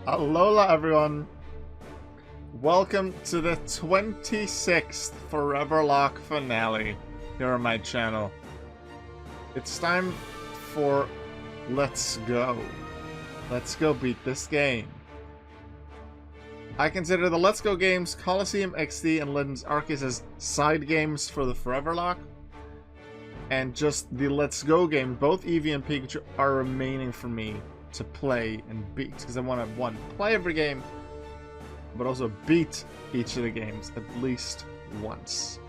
Alola everyone, welcome to the 26th Foreverlocke finale here on my channel. It's time for Let's Go. Let's go beat this game. I consider the Let's Go games, Colosseum XD and Legends Arceus as side games for the Foreverlocke. And just the Let's Go game, both Eevee and Pikachu are remaining for me to play and beat, because I want to, one, play every game, but also beat each of the games at least once.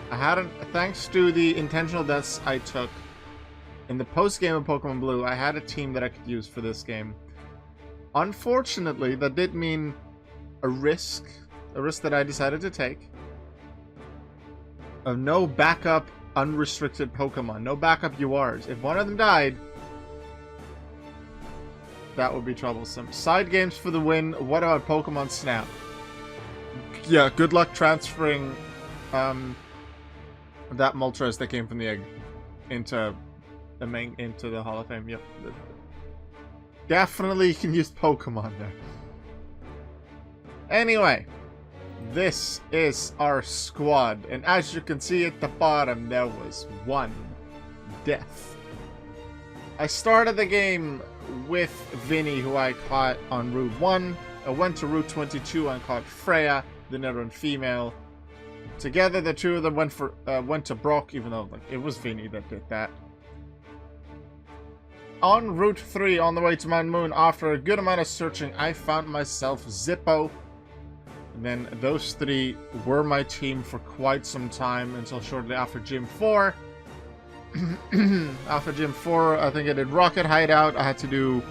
Thanks to the intentional deaths I took in the post-game of Pokemon Blue, I had a team that I could use for this game. Unfortunately, that did mean a risk that I decided to take, of no backup unrestricted Pokemon, no backup URs. If one of them died, that would be troublesome. Side games for the win. What about Pokemon Snap? Yeah, good luck transferring that Moltres that came from the egg into the Hall of Fame. Yep. Definitely you can use Pokemon there. Anyway, this is our squad, and as you can see at the bottom, there was one death. I started the game with Vinny, who I caught on Route 1. I went to Route 22 and caught Freya, the Netherland female. Together, the two of them went to Brock, even though it was Vinny that did that. On Route 3, on the way to Mount Moon, after a good amount of searching, I found myself Zippo. And then those three were my team for quite some time, until shortly after Gym 4. After Gym 4, I think I did Rocket Hideout. I had to do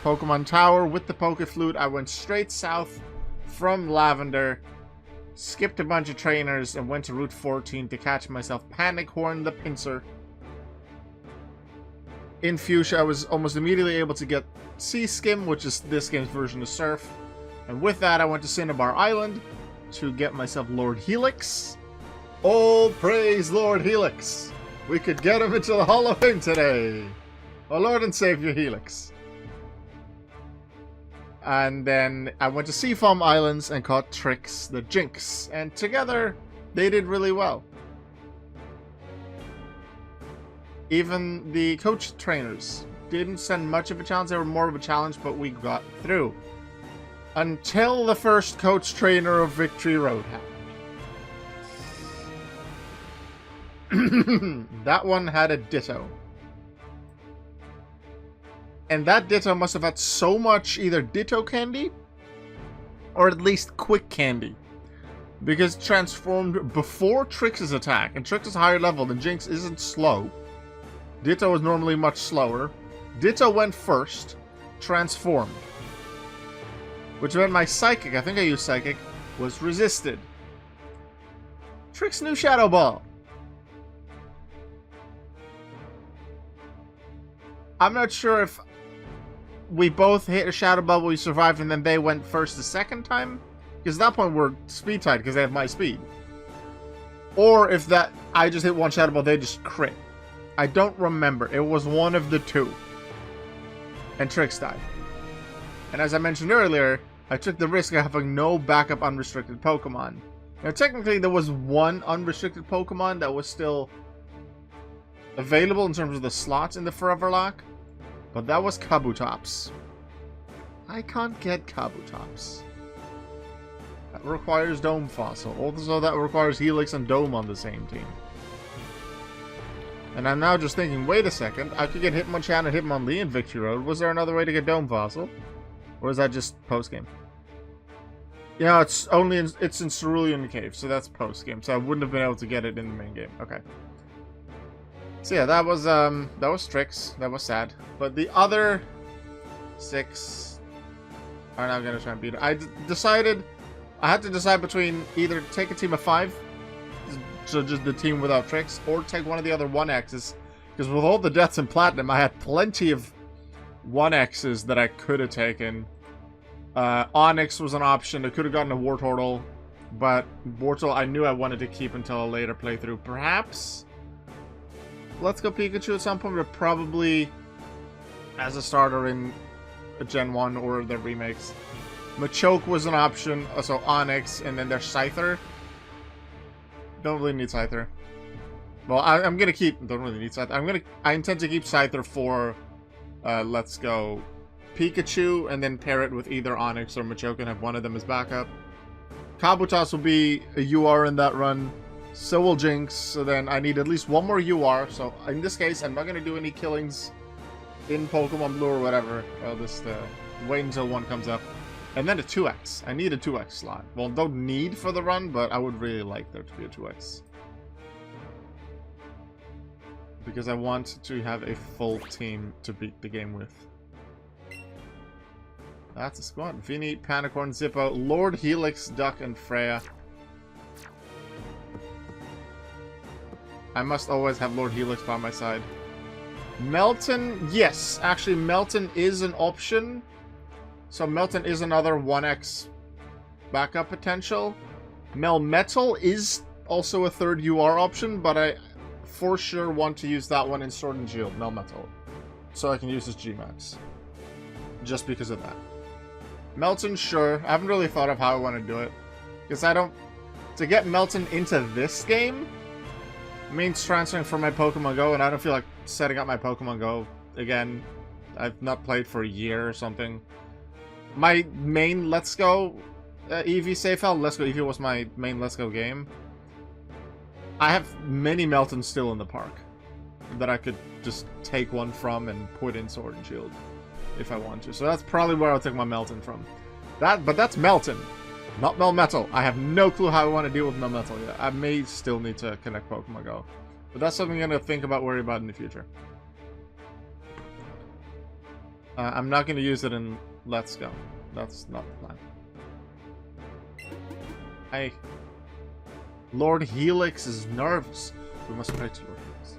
Pokemon Tower with the Pokeflute. I went straight south from Lavender, skipped a bunch of trainers, and went to Route 14 to catch myself Panichorn the Pinsir. In Fuchsia, I was almost immediately able to get Sea Skim, which is this game's version of Surf. And with that, I went to Cinnabar Island to get myself Lord Helix. All praise Lord Helix! We could get him into the Hall of Fame today! Our Lord and Savior Helix. And then I went to Seafoam Islands and caught Trix the Jinx. And together, they did really well. Even the coach trainers didn't send much of a challenge. They were more of a challenge, but we got through. Until the first coach trainer of Victory Road happened. That one had a Ditto. And that Ditto must have had so much either Ditto candy, or at least quick candy. Because it transformed before Trix's attack, and Trix is higher level than Jinx isn't slow. Ditto is normally much slower. Ditto went first, transformed. Which meant my Psychic, I think I used Psychic, was resisted. Trix knew Shadow Ball. I'm not sure if we both hit a Shadow Ball, we survived, and then they went first the second time. Because at that point we're speed tied because they have my speed. Or if that I just hit one Shadow Ball, they just crit. I don't remember. It was one of the two. And Trix died. And as I mentioned earlier, I took the risk of having no backup unrestricted Pokemon. Now technically there was one unrestricted Pokemon that was still available in terms of the slots in the Foreverlocke, but that was Kabutops. I can't get Kabutops. That requires Dome Fossil. Also that requires Helix and Dome on the same team. And I'm now just thinking, wait a second, I could get Hitmonchan and Hitmonlee in Victory Road. Was there another way to get Dome Fossil? Or is that just post-game? Yeah, it's in Cerulean Cave, so that's post-game. So I wouldn't have been able to get it in the main game. Okay. So yeah, that was Trix. That was sad. But the other 6 are now gonna try and beat it. I had to decide between either take a team of 5, so just the team without Trix, or take one of the other 1Xs. Because with all the deaths in Platinum, I had plenty of 1Xs that I could have taken. Onyx was an option. I could have gotten a Wartortle, but Wartortle I knew I wanted to keep until a later playthrough. Perhaps Let's Go Pikachu at some point, but probably as a starter in Gen 1 or the remakes. Machoke was an option, so Onyx, and then there's Scyther. Don't really need Scyther. Well, I'm gonna keep... Don't really need Scyther. I intend to keep Scyther for Let's Go Pikachu, and then pair it with either Onyx or Machoke and have one of them as backup. Kabutops will be a UR in that run. So will Jinx, so then I need at least one more UR. So in this case, I'm not gonna do any killings in Pokemon Blue or whatever. I'll just wait until one comes up. And then a 2x. I need a 2x slot. Well, don't need for the run, but I would really like there to be a 2x. Because I want to have a full team to beat the game with. That's a squad. Vinny, Panicorn, Zippo, Lord Helix, Duck, and Freya. I must always have Lord Helix by my side. Melton, yes. Actually, Melton is an option. So Melton is another 1x backup potential. Melmetal is also a third UR option, but I for sure want to use that one in Sword and Shield, Melmetal. So I can use his Gmax. Just because of that. Melton, sure. I haven't really thought of how I want to do it. Because I don't... To get Melton into this game means transferring from my Pokemon Go, and I don't feel like setting up my Pokemon Go again. I've not played for a year or something. My main Let's Go Eevee save file, Let's Go Eevee was my main Let's Go game. I have many Meltons still in the park that I could just take one from and put in Sword and Shield if I want to. So that's probably where I'll take my Melton from. But that's Melton, not Melmetal. I have no clue how I want to deal with Melmetal yet. I may still need to connect Pokemon Go. But that's something I'm going to think about, worry about in the future. I'm not going to use it in Let's Go. That's not the plan. Hey. Lord Helix is nervous. We must pray to Lord Helix.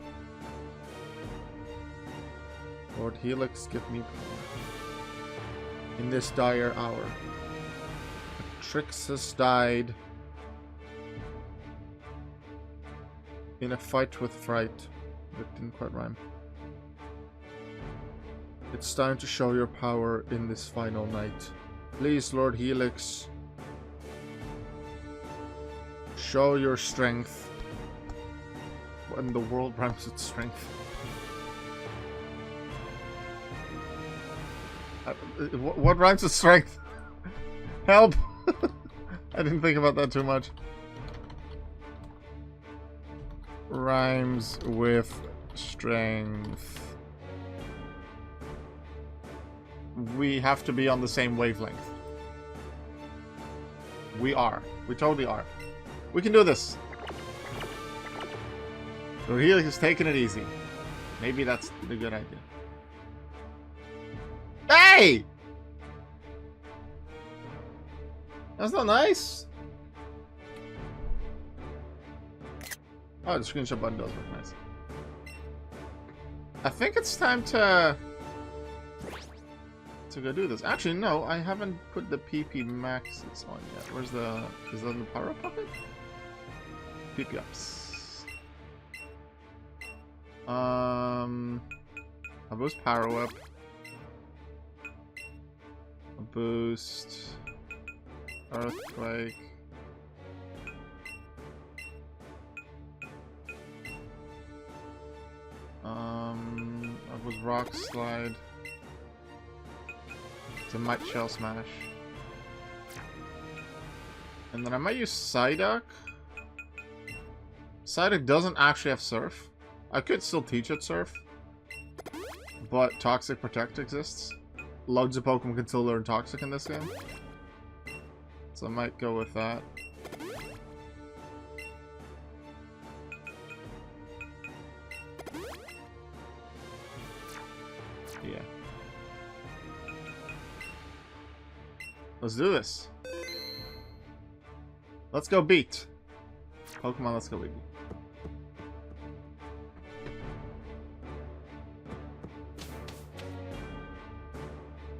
Lord Helix, give me power. In this dire hour. Trixus died in a fight with fright. That didn't quite rhyme. It's time to show your power in this final night. Please, Lord Helix, show your strength. When the world rhymes with strength. What rhymes with strength? Help! I didn't think about that too much. Rhymes with strength. We have to be on the same wavelength. We are. We totally are. We can do this. So Helix is taking it easy. Maybe that's the good idea. Hey! That's not nice. Oh, the screenshot button does look nice. I think it's time to go do this. Actually, no, I haven't put the PP maxes on yet. Where's the... Is that in the power up bucket? PP ups. I'll boost power up. I'll boost Earthquake. I was Rock Slide. So I might Shell Smash. And then I might use Psyduck. Psyduck doesn't actually have Surf. I could still teach it Surf. But Toxic Protect exists. Loads of Pokemon can still learn Toxic in this game. So I might go with that. Yeah. Let's do this. Let's go beat. Pokemon, let's go beat.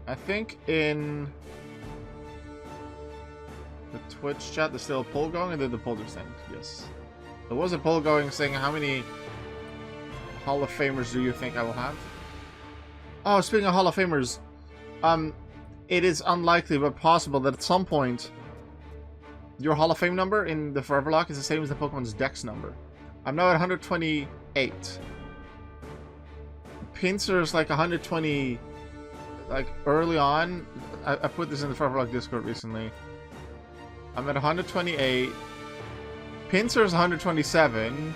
I think in the Twitch chat there's still a poll going, and then the poll just ended. Yes. There was a poll going saying how many Hall of Famers do you think I will have? Oh, speaking of Hall of Famers, It is unlikely but possible that at some point your Hall of Fame number in the Foreverlocke is the same as the Pokemon's Dex number. I'm now at 128. Pinsir's like 120, like early on. I put this in the Foreverlocke Discord recently. I'm at 128. Pinsir's 127.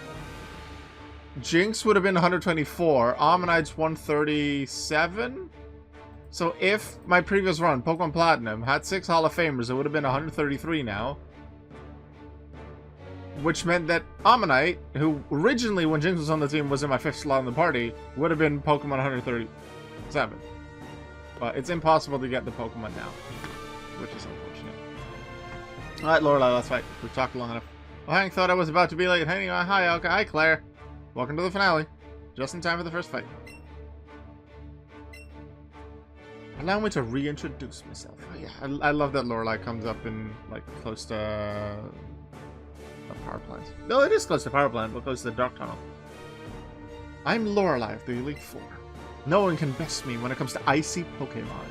Jinx would have been 124. Ammonite's 137. So if my previous run, Pokemon Platinum, had 6 Hall of Famers, it would have been 133 now. Which meant that Ammonite, who originally, when Jinx was on the team, was in my 5th slot in the party, would have been Pokemon 137. But it's impossible to get the Pokemon now, which is unfortunate. Alright, Lorelei, let's fight. We've talked long enough. Well, Hank thought I was about to be late. Anyway, hi, okay. Hi, Claire. Welcome to the finale. Just in time for the first fight. Allow me to reintroduce myself. Oh, yeah, I love that Lorelei comes up in, like, close to a power plant. No, it is close to power plant, but close to the Dark Tunnel. I'm Lorelei of the Elite Four. No one can best me when it comes to icy Pokemon.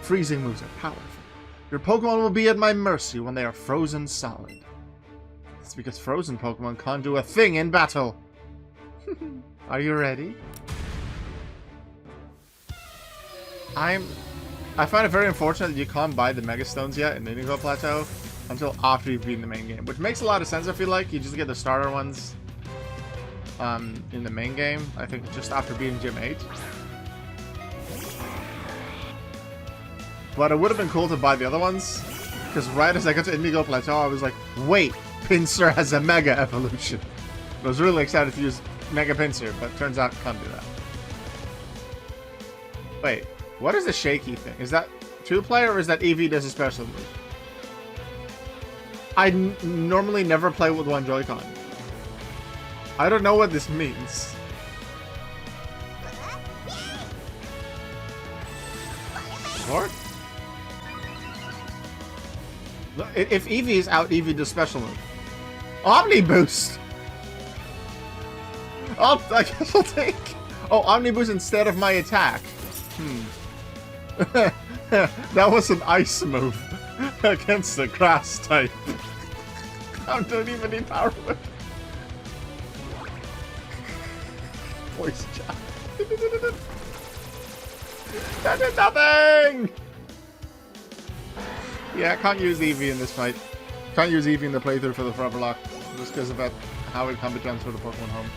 Freezing moves are powerful. Your Pokemon will be at my mercy when they are frozen solid. It's because frozen Pokemon can't do a thing in battle. Are you ready? I find it very unfortunate that you can't buy the Mega Stones yet in the Indigo Plateau until after you've beaten the main game, which makes a lot of sense. I feel like you just get the starter ones in the main game. I think just after beating Gym 8. But it would have been cool to buy the other ones, because right as I got to Indigo Plateau, I was like, wait, Pinsir has a Mega Evolution. I was really excited to use Mega Pinsir, but turns out can't do that. Wait, what is the shaky thing? Is that 2-player or is that Eevee does a special move? I normally never play with one Joy-Con. I don't know what this means. What? If Eevee is out, Eevee does special move. Omni Boost! I guess I'll take... Oh, Omni Boost instead of my attack. That was an ice move against the grass type. I don't even need Power Whip. Voice chat. That did nothing! Yeah, I can't use Eevee in this fight. Can't use Eevee in the playthrough for the Foreverlocke, just because of how it can be transferred to Pokemon Home.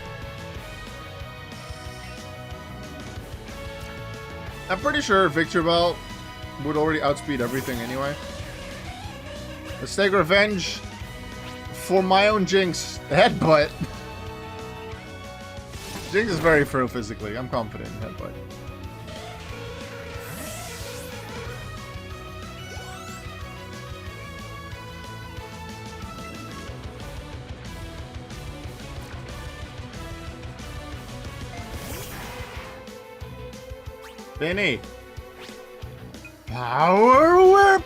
I'm pretty sure Victory Bell would already outspeed everything anyway. Let's take revenge for my own Jinx headbutt. Jinx is very frail physically. I'm confident in headbutt. Benny. Power Whip!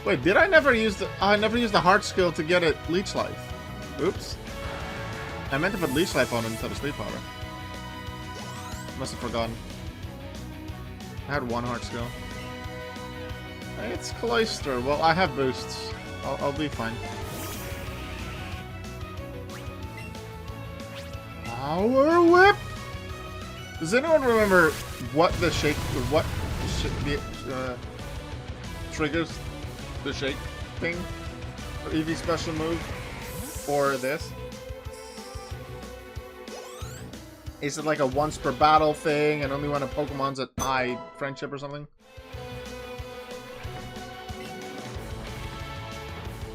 Wait, did I never use the... I never used the Heart skill to get it Leech Life. Oops. I meant to put Leech Life on it instead of Sleep Powder. Must have forgotten. I had one Heart skill. Hey, it's Cloyster. Well, I have boosts. I'll be fine. Power Whip! Does anyone remember what the shake... what triggers the shake thing for Eevee's special move? Or this? Is it like a once per battle thing and only when a Pokemon's at high friendship or something?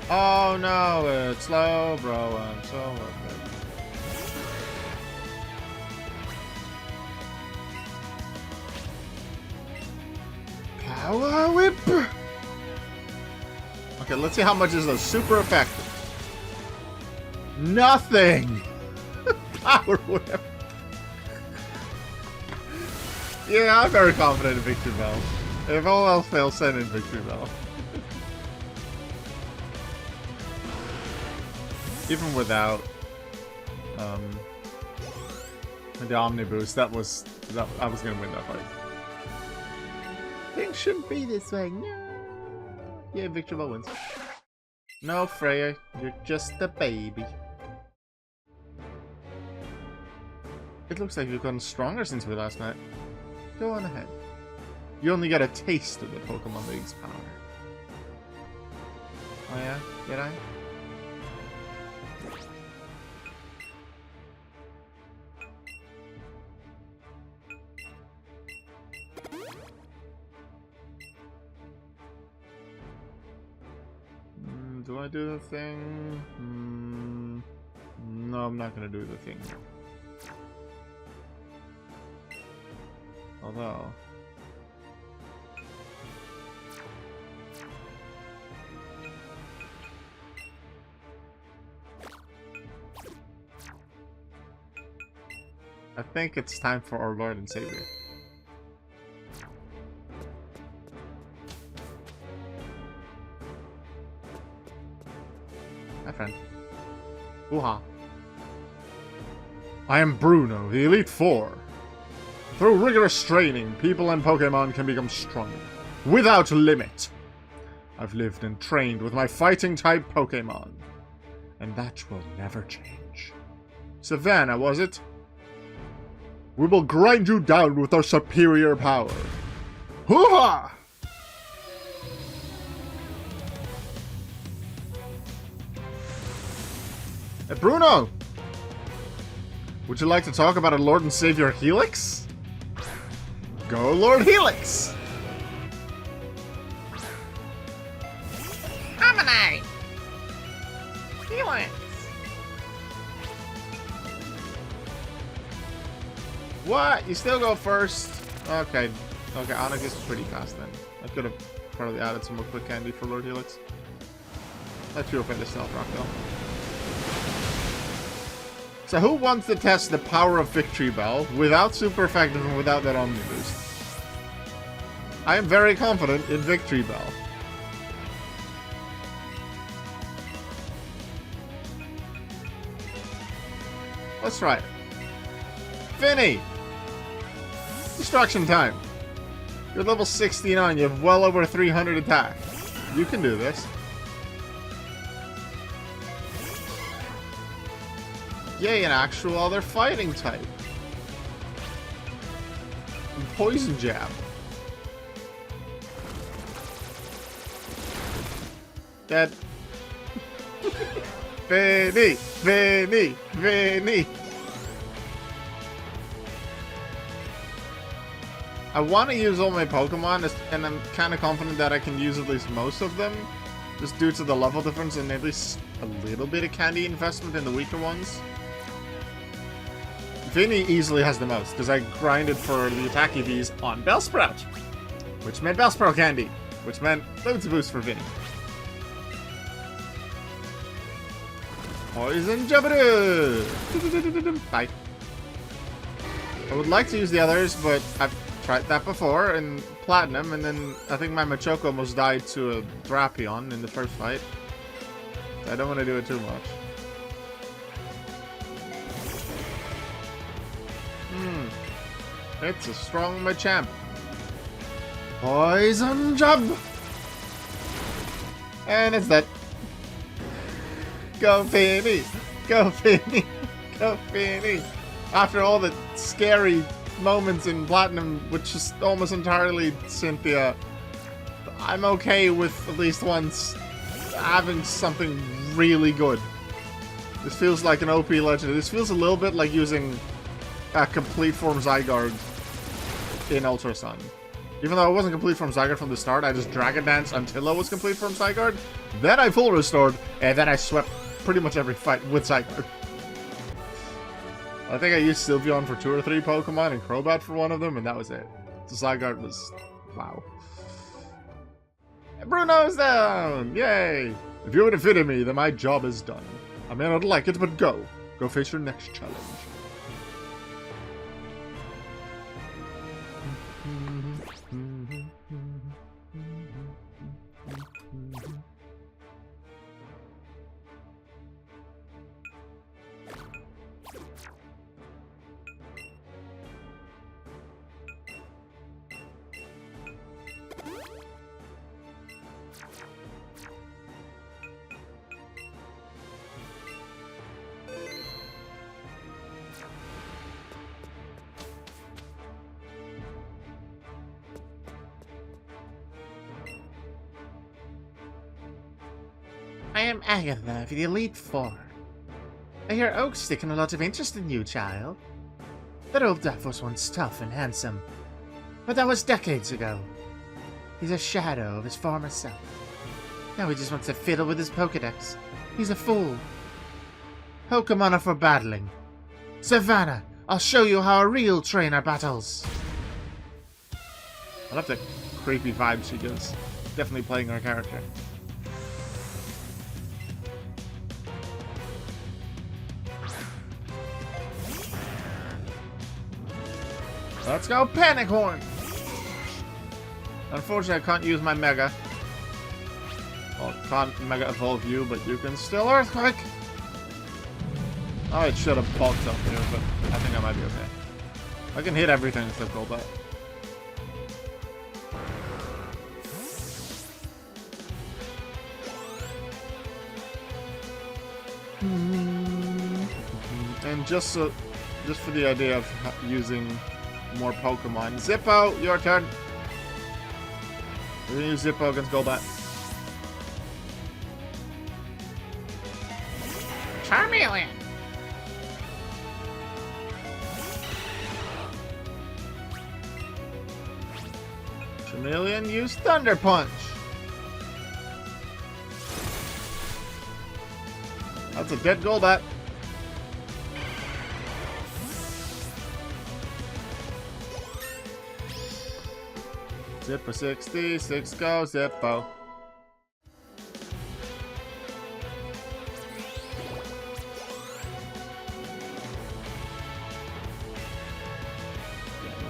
Oh no, it's slow, bro. I'm so okay. Power Whip! Okay, let's see how much is a super effective. Nothing! Power Whip! Yeah, I'm very confident in Victory Bell. If all else fails, send in Victory Bell. Even without The Omni Boost, I was gonna win that fight. Things shouldn't be this way. No. Yeah, Victor Ball wins. No, Freya, you're just a baby. It looks like you've gotten stronger since we last met. Go on ahead. You only got a taste of the Pokemon League's power. Oh yeah? Did I? Do I do the thing? No, I'm not gonna do the thing. Although... I think it's time for our Lord and Savior. My friend. Ooh-ha. I am Bruno, the Elite Four. Through rigorous training, people and Pokemon can become stronger, without limit. I've lived and trained with my fighting-type Pokemon, and that will never change. Savannah, was it? We will grind you down with our superior power. Hoo-ha! Hey, Bruno! Would you like to talk about our Lord and Savior Helix? Go, Lord Helix! Omni! Helix! What? You still go first? Okay. Okay, Onyx is pretty fast then. I could have probably added some more quick candy for Lord Helix. Let's go for the Stealth Rock though. So who wants to test the power of Victory Bell without Super Effective and without that Omni Boost? I am very confident in Victory Bell. Let's try it. Finny! Destruction time. You're level 69, you have well over 300 attack. You can do this. Yay, an actual other fighting type. Poison Jab. Dead. Vinny! Vinny! Vinny! I want to use all my Pokemon, and I'm kind of confident that I can use at least most of them, just due to the level difference and at least a little bit of candy investment in the weaker ones. Vinny easily has the most, because I grinded for the attack EVs on Bellsprout, which meant Bellsprout candy, which meant loads of boost for Vinny. Poison Jabberoo! Bye. I would like to use the others, but I've tried that before in Platinum, and then I think my Machoke almost died to a Drapion in the first fight. I don't want to do it too much. It's a strong Machamp. Poison Jab! And it's dead. Go Finny! Go Finny! Go Finny! After all the scary moments in Platinum, which is almost entirely Cynthia, I'm okay with at least once having something really good. This feels like an OP legend. This feels a little bit like using a complete form Zygarde in Ultra Sun. Even though I wasn't complete form Zygarde from the start, I just Dragon Danced until I was complete form Zygarde. Then I full restored, and then I swept pretty much every fight with Zygarde. I think I used Sylveon for 2 or 3 Pokemon and Crobat for one of them, and that was it. So Zygarde was... wow. Bruno's down! Yay! If you would have defeated me, then my job is done. I may not like it, but go. Go face your next challenge. I am Agatha of the Elite Four. I hear Oak's taken a lot of interest in you, child. That old duff was once tough and handsome, but that was decades ago. He's a shadow of his former self. Now he just wants to fiddle with his Pokedex. He's a fool. Pokemon are for battling. Savannah, I'll show you how a real trainer battles. I love the creepy vibe she gives. Definitely playing her character. Let's go Panic Horn! Unfortunately, I can't use my Mega. Well, can't Mega Evolve you, but you can still Earthquake! Oh, it should have bulked up here, but I think I might be okay. I can hit everything except Golbat. And just for the idea of using more Pokemon. Zippo, your turn. We're gonna use Zippo against Golbat. Charmeleon. Charmeleon, use Thunder Punch. That's a dead Golbat. Zippo 66, go Zippo.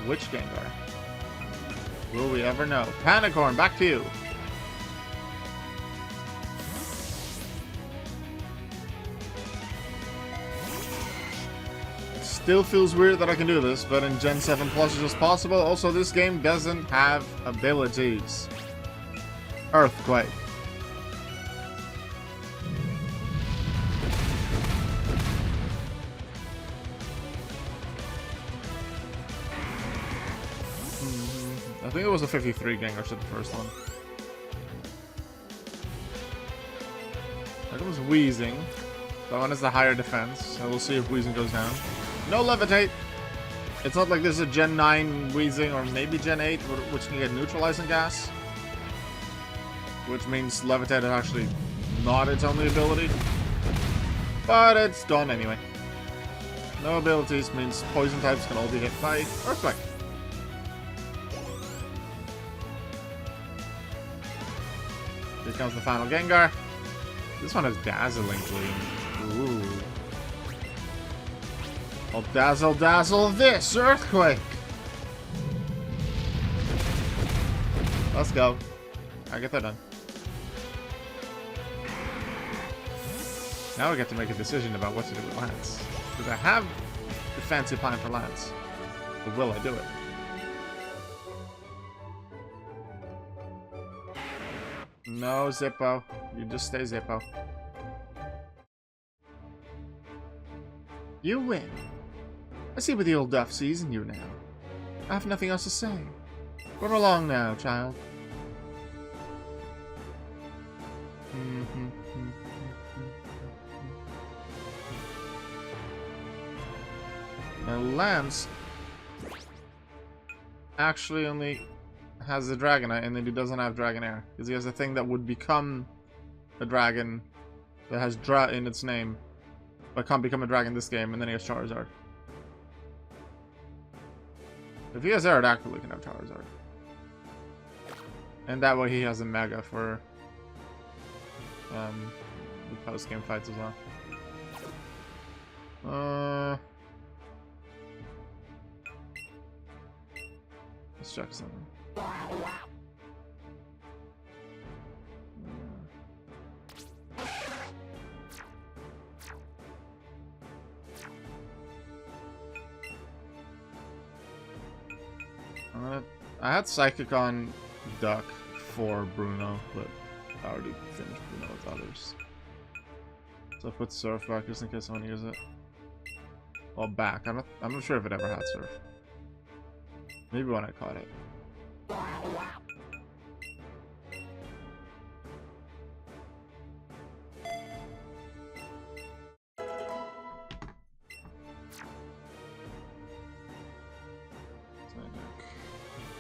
Which Gengar? Will we ever know? Panic Horn, back to you. Still feels weird that I can do this, but in Gen 7 Plus it's just possible. Also, this game doesn't have abilities. Earthquake. I think it was a 53 Gengar shot, the first one. That was Wheezing. That one is the higher defense, so we'll see if Wheezing goes down. No Levitate! It's not like this is a Gen 9 Wheezing or maybe Gen 8, which can get Neutralizing Gas. Which means Levitate is actually not its only ability. But it's done anyway. No abilities means Poison types can all be hit by Earthquake. Here comes the final Gengar. This one has Dazzling Gleam. Ooh. I'll dazzle this Earthquake. Let's go. I get that done. Now we get to make a decision about what to do with Lance. Because I have the fancy plan for Lance. But will I do it? No, Zippo. You just stay Zippo. You win. I see what the old duff sees in you now. I have nothing else to say. Run along now, child. Now, Lance actually only has the Dragonite, and then he doesn't have Dragonair. Because he has a thing that would become a dragon that has Dra in its name, but can't become a dragon this game, and then he has Charizard. If he has Aerodactyl, he can have Charizard. And that way he has a Mega for the post-game fights as well. Let's check something. I had Psychic on Duck for Bruno, but I already finished Bruno with others. So I put Surf back just in case I want to use it. Well, back. I'm not sure if it ever had Surf. Maybe when I caught it.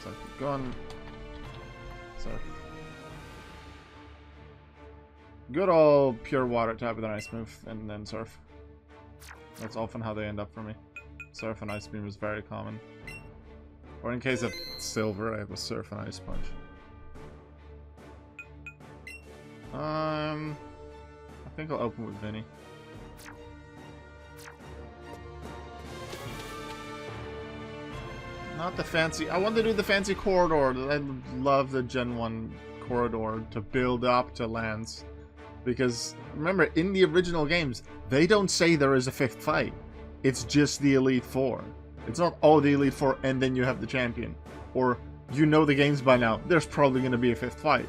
So keep going. Surf. Good old pure water type with an ice move, and then surf. That's often how they end up for me. Surf and ice beam is very common. Or in case of silver, I have a surf and ice punch. I think I'll open with Vinny. Not the fancy. I want to do the fancy corridor. I love the Gen 1 corridor to build up to lands. Because, remember, in the original games, they don't say there is a 5th fight. It's just the Elite Four. It's not all the Elite Four and then you have the champion. Or, you know the games by now, there's probably going to be a 5th fight.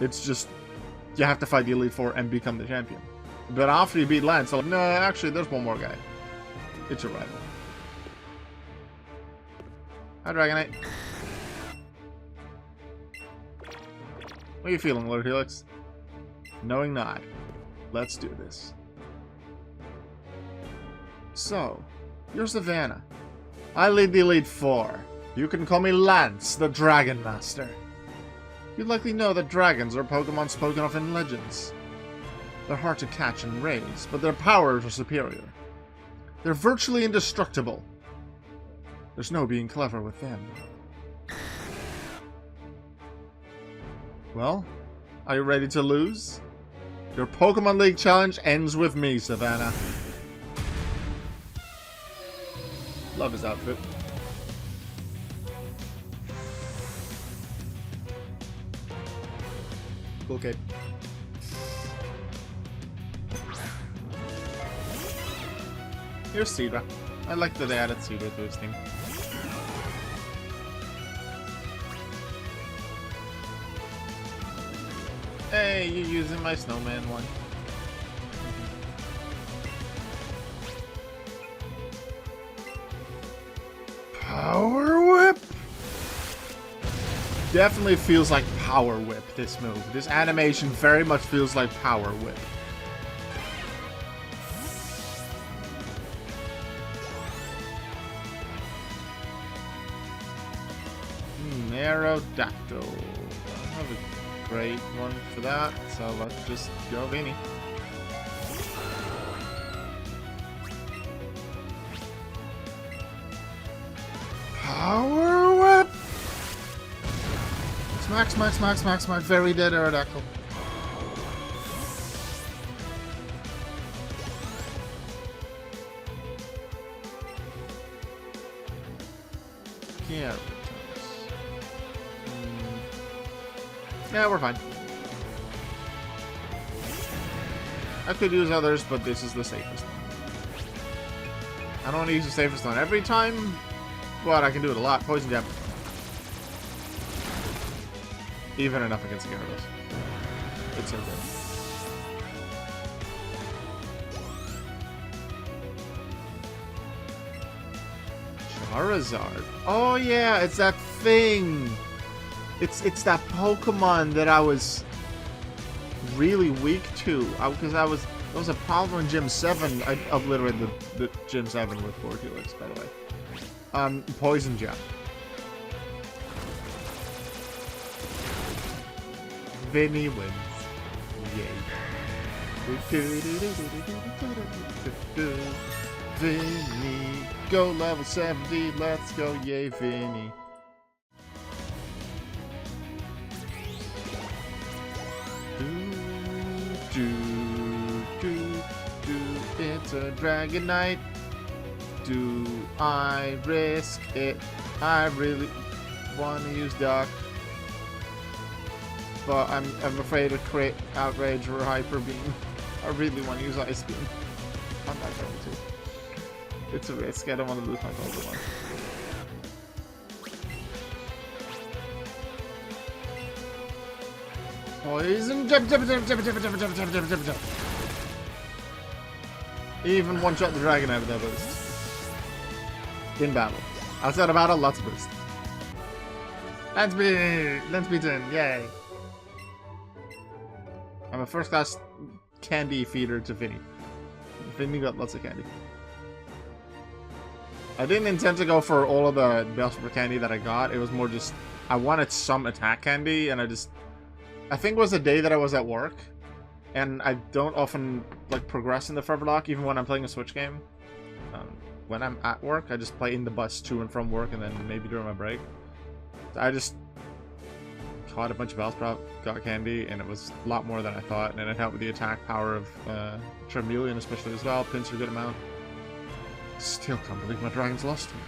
It's just, you have to fight the Elite Four and become the champion. But after you beat Lance, I'm like, no, actually, there's one more guy. It's your rival. Hi, Dragonite. What are you feeling, Lord Helix? Knowing not. Let's do this. So, you're Savannah. I lead the Elite Four. You can call me Lance, the Dragon Master. You'd likely know that dragons are Pokemon spoken of in legends. They're hard to catch and raise, but their powers are superior. They're virtually indestructible. There's no being clever with them. Well, are you ready to lose? Your Pokemon League challenge ends with me, Savannah. Love his outfit. Cool cape. Here's Cedra. I like that they added Cedra to his team. Hey, you're using my snowman one. Power Whip! Definitely feels like Power Whip, this move. This animation very much feels like Power Whip. Aerodactyl. I have a great one for that, so let's just go Vinny. Power Whip! Smack, smack, smack, smack, smack. Very dead Aerodactyl. Yeah. Yeah, we're fine. I could use others, but this is the safest one. I don't want to use the safest one every time, but I can do it a lot. Poison Jab. Even enough against Gyarados. It's so good. Charizard. Oh yeah, it's that thing. It's that Pokemon that I was really weak to. Because there was a problem in Gym 7. I obliterated the Gym 7 with Fortulix, by the way. Poison Jab. Vinny wins. Yay. Vinny, go level 70. Let's go, yay, Vinny. It's a Dragonite. Do I risk it? I really want to use Duck, but I'm afraid of crit, Outrage, or Hyper Beam. I really want to use Ice Beam. I'm not going to. It's a risk. I don't want to lose my Pokemon. Poison jump, jump, jump, jump, jump, jump, jump, jump, jump, jump, jump. Even one-shot the dragon out of that boost. In battle. Outside of battle, lots of boost. Lance beaten, yay. I'm a first-class candy feeder to Vinny. Vinny got lots of candy. I didn't intend to go for all of the Bellsprout candy that I got. It was more just, I wanted some attack candy, and I think it was a day that I was at work, and I don't often, like, progress in the Foreverlocke, even when I'm playing a Switch game. When I'm at work, I just play in the bus to and from work, and then maybe during my break. So I just caught a bunch of Bellsprout, got candy, and it was a lot more than I thought, and it helped with the attack power of Charmeleon especially as well, pinch a good amount. Still can't believe my dragon's lost to me.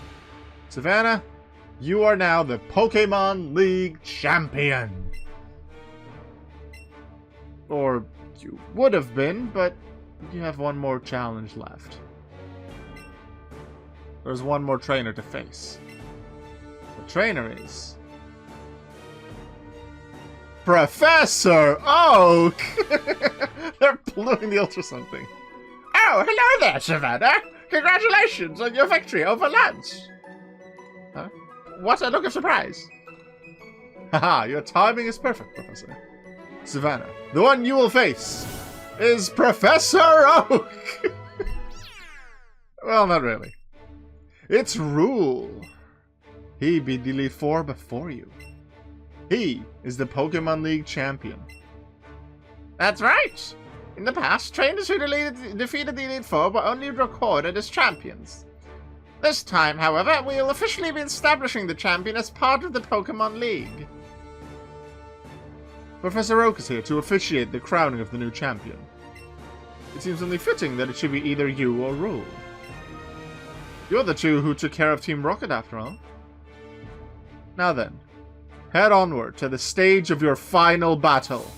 Savannah, you are now the Pokemon League champion. Or you would have been, but you have one more challenge left. There's one more trainer to face. The trainer is Professor Oak! They're blowing the ultra something. Oh, hello there, Savannah. Congratulations on your victory over Lance. Huh? What a look of surprise. Haha, your timing is perfect, Professor. Savannah, the one you will face is Professor Oak! Well, not really. It's Rule. He beat the Elite Four before you. He is the Pokemon League champion. That's right. In the past, trainers who defeated the Elite Four were only recorded as champions. This time, however, we will officially be establishing the champion as part of the Pokemon League. Professor Oak is here to officiate the crowning of the new champion. It seems only fitting that it should be either you or Rule. You're the two who took care of Team Rocket, after all. Now then, head onward to the stage of your final battle.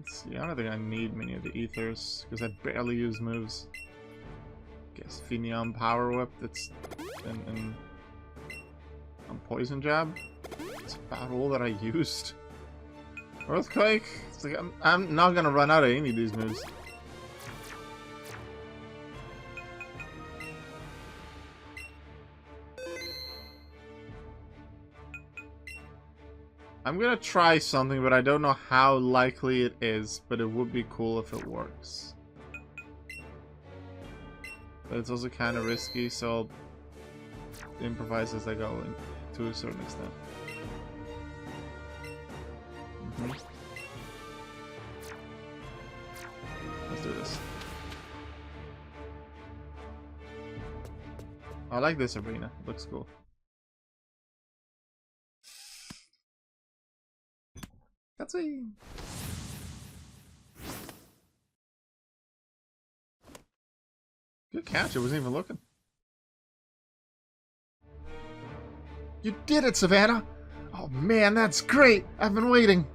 See, I don't think I need many of the ethers, because I barely use moves. Guess Phenion Power Whip, that's and Poison Jab. That's about all that I used. Earthquake? It's like, I'm not gonna run out of any of these moves. I'm gonna try something, but I don't know how likely it is, but it would be cool if it works. But it's also kind of risky, so I'll improvise as I go to a certain extent. Let's do this. I like this arena, it looks cool. Cutscene! Good catch, I wasn't even looking. You did it, Savannah! Oh man, that's great! I've been waiting!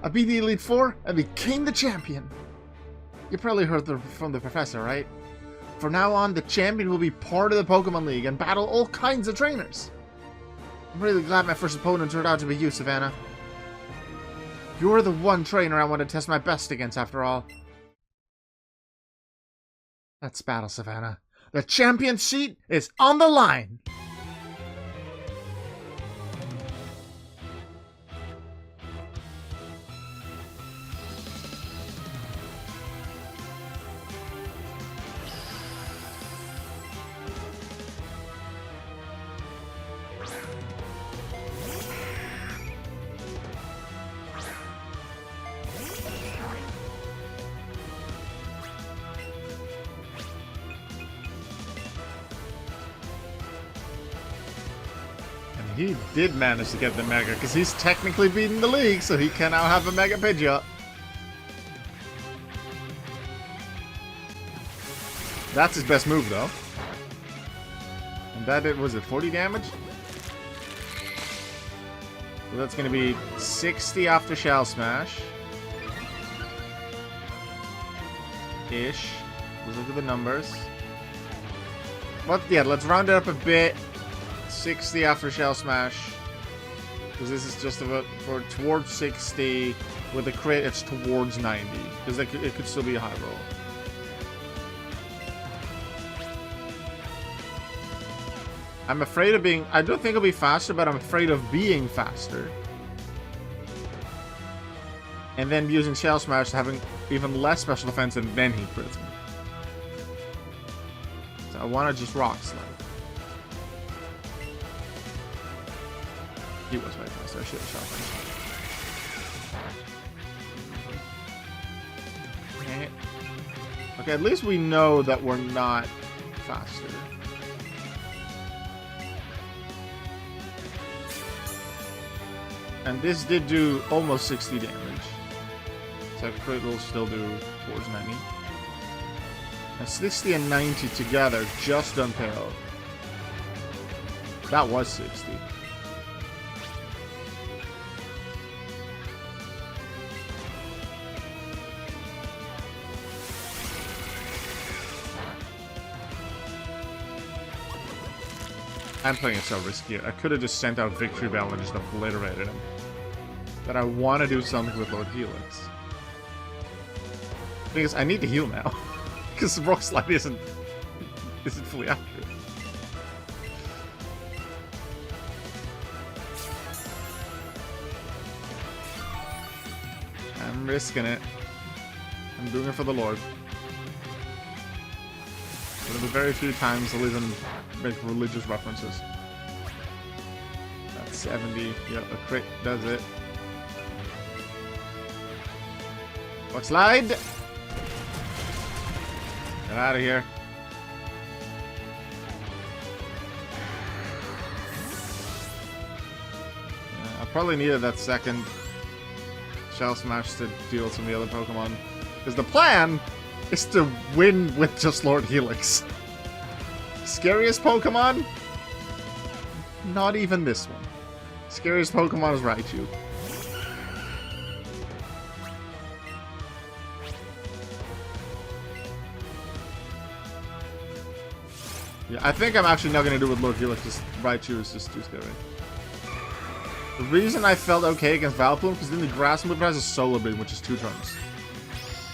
I beat the Elite Four and became the champion! You probably heard from the professor, right? From now on, the champion will be part of the Pokemon League and battle all kinds of trainers. I'm really glad my first opponent turned out to be you, Savannah. You're the one trainer I want to test my best against, after all. Let's battle, Savannah. The champion seat is on the line! He did manage to get the Mega, because he's technically beaten the league, so he can now have a Mega Pidgeot. That's his best move, though. And that did, was it 40 damage? So that's going to be 60 after Shell Smash. Ish. Let's look at the numbers. But yeah, let's round it up a bit. 60 after Shell Smash. Because this is just about for towards 60. With a crit, it's towards 90. Because it could still be a high roll. I'm afraid of being... I don't think it'll be faster, but I'm afraid of being faster. And then using Shell Smash, having even less special defense, and then he crits me. So I want to just Rock Slide. He was way faster. I should have shot him. Okay, at least we know that we're not faster. And this did do almost 60 damage. So crit will still do towards 90. And 60 and 90 together just done parallel. That was 60. I'm playing it so risky. I could have just sent out Victory Bell and just obliterated him. But I want to do something with Lord Helix. The thing is, I need to heal now. Because Rock Slide isn't fully accurate. I'm risking it. I'm doing it for the Lord. There'll be very few times I'll even make religious references. That's 70. Yep, a crit does it. Rock Slide! Get out of here. I probably needed that second Shell Smash to deal with some of the other Pokemon. Because the plan is to win with just Lord Helix. Scariest Pokemon? Not even this one. Scariest Pokemon is Raichu. Yeah, I think I'm actually not going to do it with Lord Helix because Raichu is just too scary. The reason I felt okay against Vileplume because then the Grass move has a Solar Beam, which is 2 turns.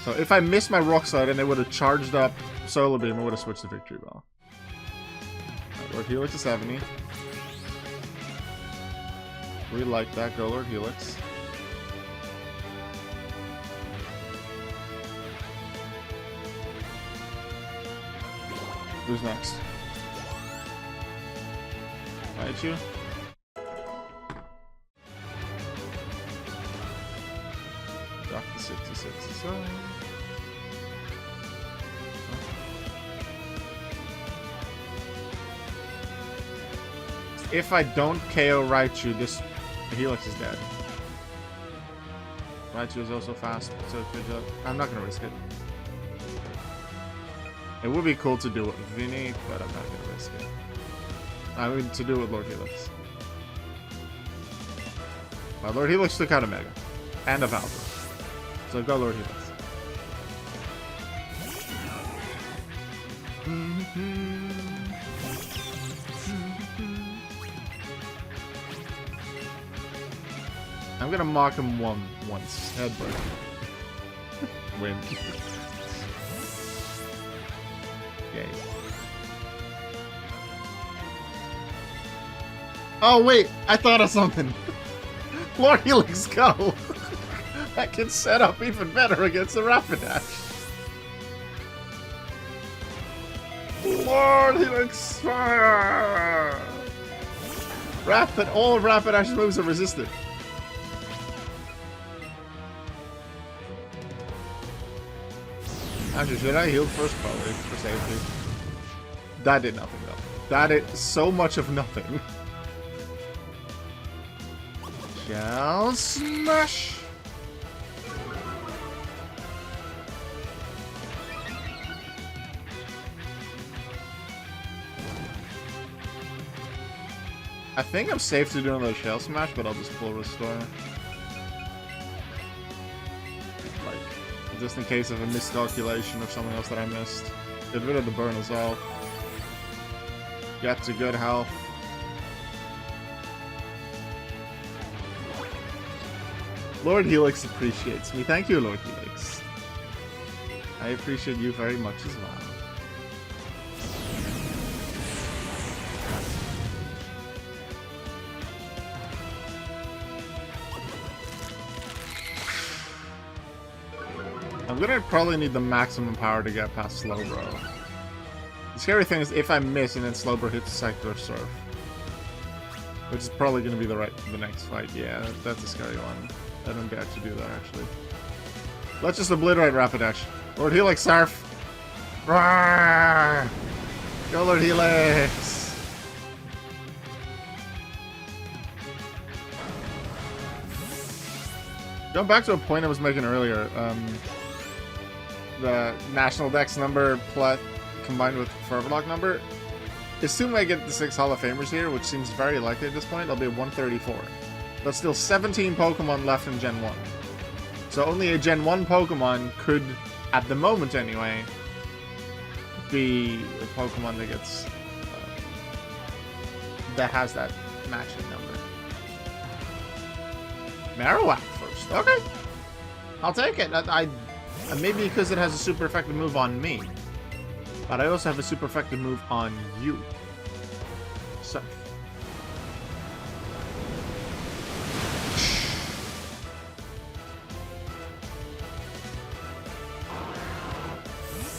So if I missed my Rock Slide and it would have charged up Solar Beam, I would have switched to Victory Bell. Right, Lord Helix to 70. We like that. Go Lord Helix. Who's next? Raichu? Dock to 66 aside. If I don't KO Raichu, this Helix is dead. Raichu is also fast, so good job. I'm not gonna risk it. It would be cool to do it with Vinny, but I'm not gonna risk it. I mean, to do it with Lord Helix. Well, Lord Helix took out a Mega. And a Valve. So go Lord Helix. I'm gonna mock him once. Headbutt. Win. Yay. Oh wait, I thought of something. Lord Helix, go! That can set up even better against the Rapidash. Lord Helix, fire! All Rapidash's moves are resisted. Actually, should I heal first? Probably, for safety. That did nothing, though. That did so much of nothing. Shell Smash! I think I'm safe to do another Shell Smash, but I'll just full restore. Like, just in case of a miscalculation or something else that I missed. Get rid of the burn as well. Get to good health. Lord Helix appreciates me. Thank you, Lord Helix. I appreciate you very much as well. I'm gonna probably need the maximum power to get past Slowbro. The scary thing is if I miss and then Slowbro hits Cycler Surf. Which is probably gonna be the next fight. Yeah, that's a scary one. I don't get to do that actually. Let's just obliterate Rapidash. Lord Helix Surf! Roar! Go Lord Helix! Going back to a point I was making earlier, the National Dex number plus combined with Foreverlocke number. Assuming I get the 6 Hall of Famers here, which seems very likely at this point, I'll be at 134. But still 17 Pokemon left in Gen 1. So only a Gen 1 Pokemon could, at the moment anyway, be a Pokemon that gets... that has that matching number. Marowak first. Okay. I'll take it. Maybe because it has a super effective move on me. But I also have a super effective move on you. So.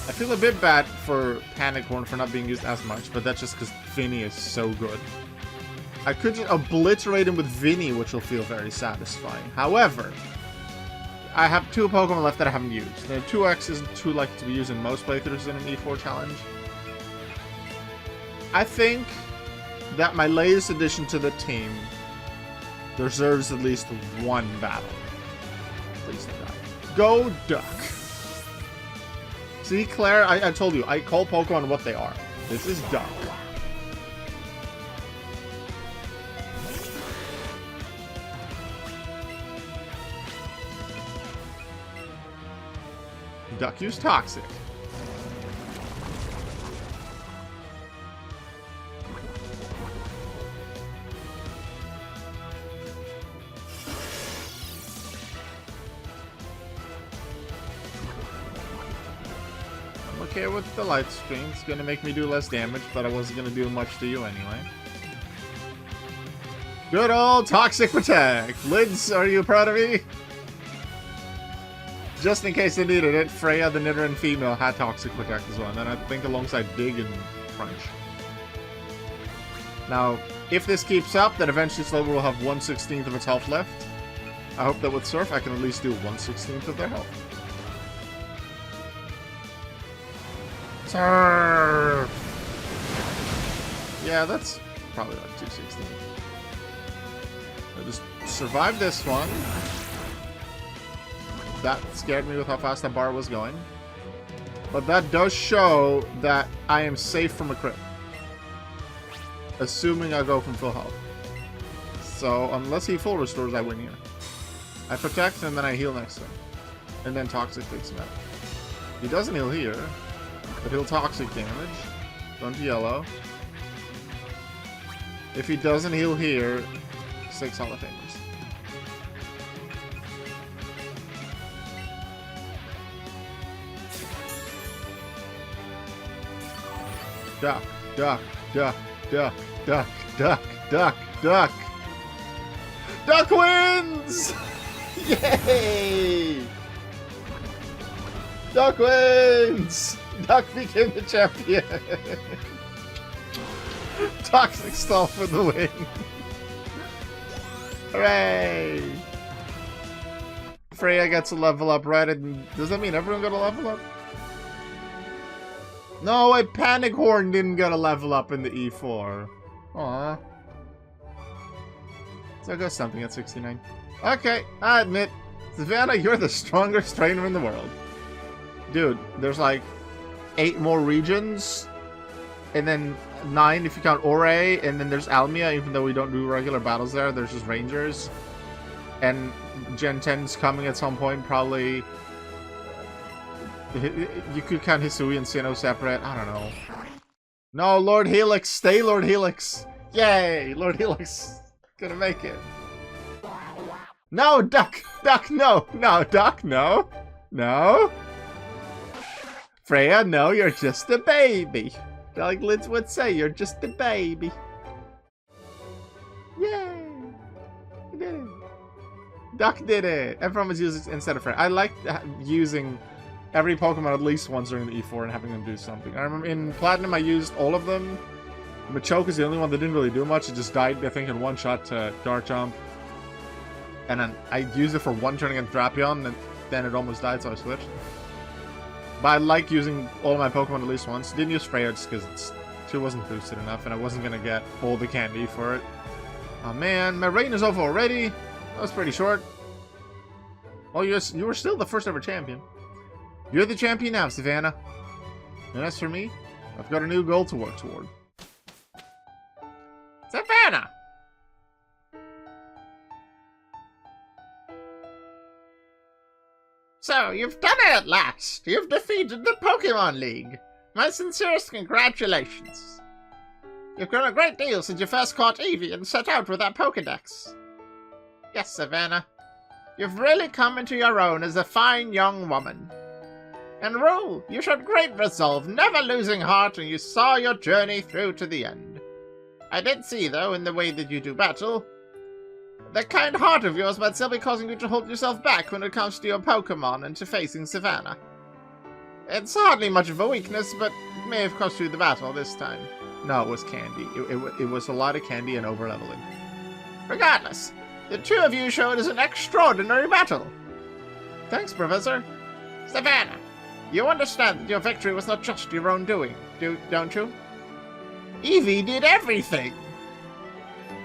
I feel a bit bad for Panic Horn for not being used as much, but that's just because Vinny is so good. I could just obliterate him with Vinny, which will feel very satisfying. However, I have 2 Pokemon left that I haven't used. The 2X isn't too likely to be used in most playthroughs in an E4 challenge. I think that my latest addition to the team deserves at least 1 battle. Please don't die. Go Duck! See, Claire, I told you, I call Pokemon what they are. This is Duck. Duck use Toxic. I'm okay with the light screen. It's gonna make me do less damage, but I wasn't gonna do much to you anyway. Good old Toxic Protect! Lids, are you proud of me? Just in case they needed it, Freya the Nidoran female had Toxic Protect as well, and then I think alongside Dig and Crunch. Now, if this keeps up, then eventually Slowbro will have 1/16 of its health left. I hope that with Surf I can at least do 1/16 of their health. Surf! Yeah, that's probably like 2/16. I'll just survive this one. That scared me with how fast that bar was going. But that does show that I am safe from a crit. Assuming I go from full health. So, unless he full restores, I win here. I protect, and then I heal next to him. And then Toxic takes him out. He doesn't heal here, but he'll Toxic damage. Going to yellow. If he doesn't heal here, 6 Hall of Famers. Duck, duck, duck, duck, duck, duck, duck, duck. Duck wins! Yay! Duck wins! Duck became the champion. Toxic stall for the win. Hooray! Freya gets a level up, right? And does that mean everyone got a level up? No, a Panic Horn didn't get a level up in the E4. Aww. So I got something at 69. Okay, I admit. Savannah, you're the strongest trainer in the world. Dude, there's like 8 more regions. And then 9 if you count Ore. And then there's Almia, even though we don't do regular battles there. There's just Rangers. And Gen 10's coming at some point, probably... You could count Hisui and Sinnoh separate. I don't know. No, Lord Helix. Stay Lord Helix. Yay! Lord Helix. Gonna make it. No, Duck! Duck, no! No, Duck, no! No! Freya, no, you're just a baby. Like Liz would say, you're just a baby. Yay! You did it. Duck did it! Everyone was using instead of Freya. I like using every Pokemon at least once during the E4 and having them do something. I remember in Platinum I used all of them. Machoke is the only one that didn't really do much. It just died, I think, in one shot to Dark Jump. And then I used it for one turn against Drapion, and then it almost died, so I switched. But I like using all of my Pokemon at least once. Didn't use Freya just because it wasn't boosted enough, and I wasn't going to get all the candy for it. Oh man, my reign is over already. That was pretty short. Oh, you were still the first ever champion. You're the champion now, Savannah. And as for me, I've got a new goal to work toward. Savannah! So, you've done it at last! You've defeated the Pokémon League! My sincerest congratulations! You've grown a great deal since you first caught Eevee and set out with that Pokédex. Yes, Savannah. You've really come into your own as a fine young woman. And Rule, you showed great resolve, never losing heart, and you saw your journey through to the end. I did see, though, in the way that you do battle, that kind heart of yours might still be causing you to hold yourself back when it comes to your Pokemon and to facing Savannah. It's hardly much of a weakness, but it may have cost you the battle this time. No, it was candy. It was a lot of candy and over-leveling. Regardless, the two of you showed us an extraordinary battle. Thanks, Professor. Savannah, you understand that your victory was not just your own doing, don't you? Eevee did everything!